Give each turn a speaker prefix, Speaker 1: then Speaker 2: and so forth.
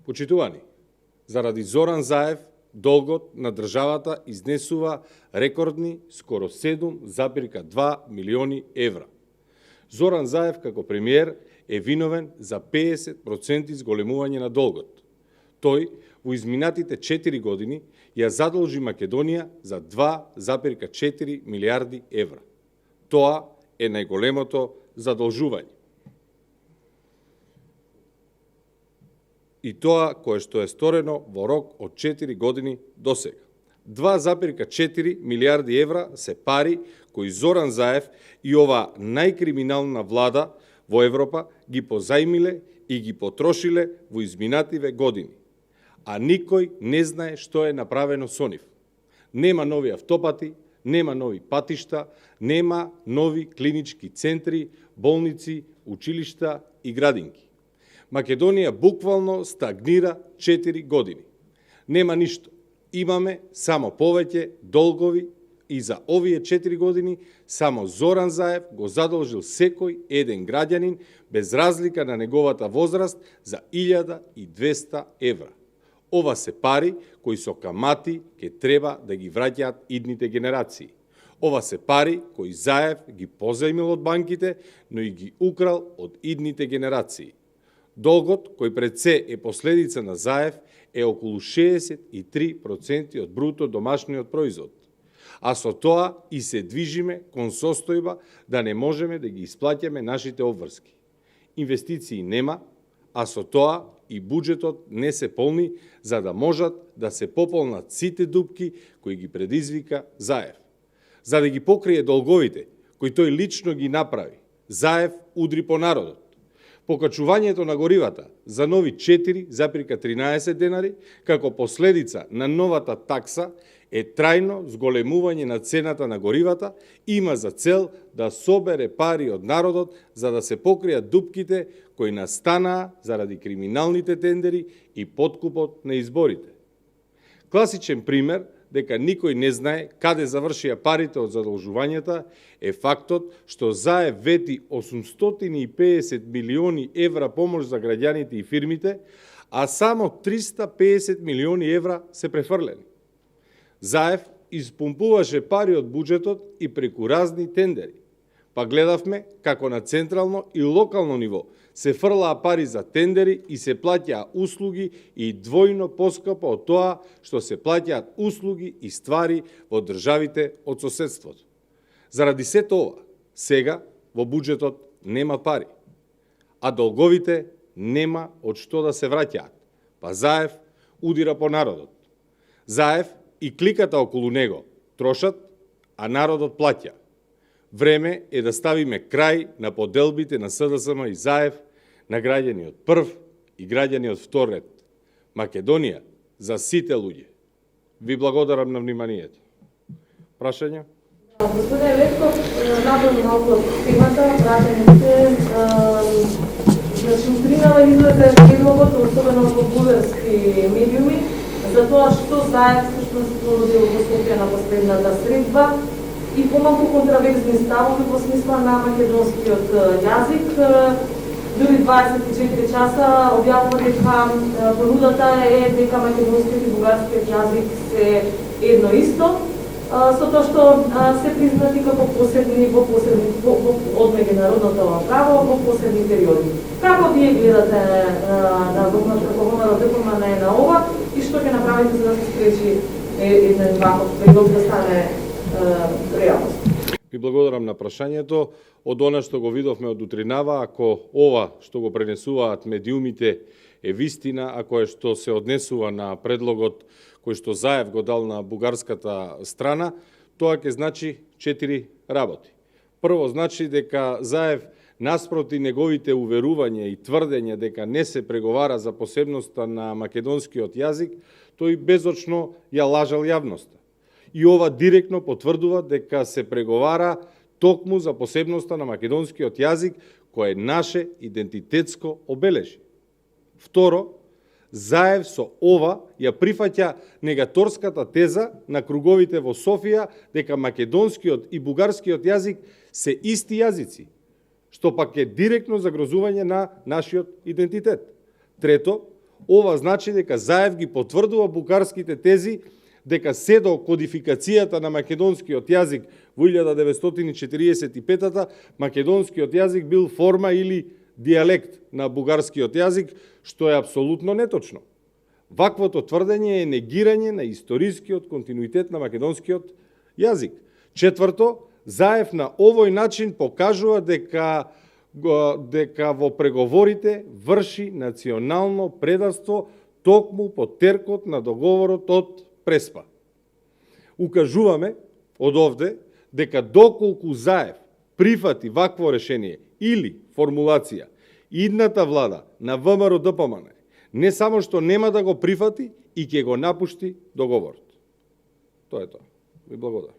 Speaker 1: Почитувани, заради Зоран Заев, долгот на државата изнесува рекордни скоро 7,2 милиони евра. Зоран Заев како премиер е виновен за 50% зголемување на долгот. Тој во изминатите 4 години ја задолжи Македонија за 2,4 милиарди евра. Тоа е најголемото задолжување. И тоа кое што е сторено во рок од 4 години досега. 2,4 милиарди евра се пари кои Зоран Заев и ова најкриминална влада во Европа ги позајмиле и ги потрошиле во изминативе години. А никој не знае што е направено со нив. Нема нови автопати, нема нови патишта, нема нови клинички центри, болници, училишта и градинки. Македонија буквално стагнира 4 години. Нема ништо. Имаме само повеќе долгови и за овие 4 години само Зоран Заев го задолжил секој еден граѓанин без разлика на неговата возраст за 1200 евра. Ова се пари кои со камати ќе треба да ги враќаат идните генерации. Ова се пари кои Заев ги позајмил од банките, но и ги украл од идните генерации. Долгот, кој пред се е последица на Заев, е околу 63% од бруто домашниот производ. А со тоа и се движиме кон состојба да не можеме да ги исплаќаме нашите обврски. Инвестиции нема, а со тоа и буџетот не се полни за да можат да се пополнат сите дупки кои ги предизвика Заев. За да ги покрие долговите, кои тој лично ги направи, Заев удри по народот. Покачувањето на горивата за нови 4,13 денари, како последица на новата такса, е трајно зголемување на цената на горивата, има за цел да собере пари од народот за да се покријат дупките кои настанаа заради криминалните тендери и подкупот на изборите. Класичен пример дека никој не знае каде завршија парите од задолжувањата е фактот што Заев вети 850 милиони евра помош за граѓаните и фирмите, а само 350 милиони евра се префрлени. Заев испумпуваше пари од буџетот и преку разни тендери. Па гледавме како на централно и локално ниво се фрлаа пари за тендери и се плаќаа услуги и двојно поскапо од тоа што се плаќаат услуги и ствари во државите од соседството. Заради сето ова, сега во буџетот нема пари, а долговите нема од што да се враќаат. Па Заев удира по народот. Заев и кликата околу него трошат, а народот плаќа. Време е да ставиме крај на поделбите на СДСМ и Заев на граѓани од прв и граѓани од втор ред. Македонија за сите луѓе. Ви благодарам на вниманието. Прашања?
Speaker 2: Господине Левков, напомнам малку темата, граѓаните, утринава излезе предлогот, особено во бугарски медиуми, за тоа што Заев всушност понудил во Скопје на последната средба и помалку контраверзни ставови во смисла на македонскиот јазик. Дури 24 часа објавува дека понудата е дека македонскиот и бугарскиот јазик се едно исто, со тоа што се признати како посебни од меѓународното право во посебни периоди. Како вие гледате на ДПМН на ова и што ќе направите за да се спречи еден ваков предлог да стане реалност?
Speaker 1: Ви благодарам на прашањето. Од она што го видовме од утринава, ако ова што го пренесуваат медиумите е вистина, ако е што се однесува на предлогот кој што Заев го дал на бугарската страна, тоа ќе значи 4 работи. Прво, значи дека Заев наспроти неговите уверувања и тврдења дека не се преговара за посебноста на македонскиот јазик, тој безочно ја лажал јавноста. И ова директно потврдува дека се преговара токму за посебноста на македонскиот јазик, кој е наше идентитетско обележје. Второ, Заев со ова ја прифаќа негаторската теза на круговите во Софија дека македонскиот и бугарскиот јазик се исти јазици, што пак е директно загрозување на нашиот идентитет. Трето, ова значи дека Заев ги потврдува букарските тези дека се до кодификацијата на македонскиот јазик во 1945-та, македонскиот јазик бил форма или дијалект на бугарскиот јазик, што е апсолутно неточно. Ваквото тврдење е негирање на историскиот континуитет на македонскиот јазик. Четврто, Заев на овој начин покажува дека во преговорите врши национално предавство токму по теркот на договорот од Преспа. Укажуваме од овде дека доколку Заев прифати вакво решение или формулација, идната влада на ВМРО-ДПМН не само што нема да го прифати, и ќе го напушти договорот. Тоа е тоа. Ви благодарам.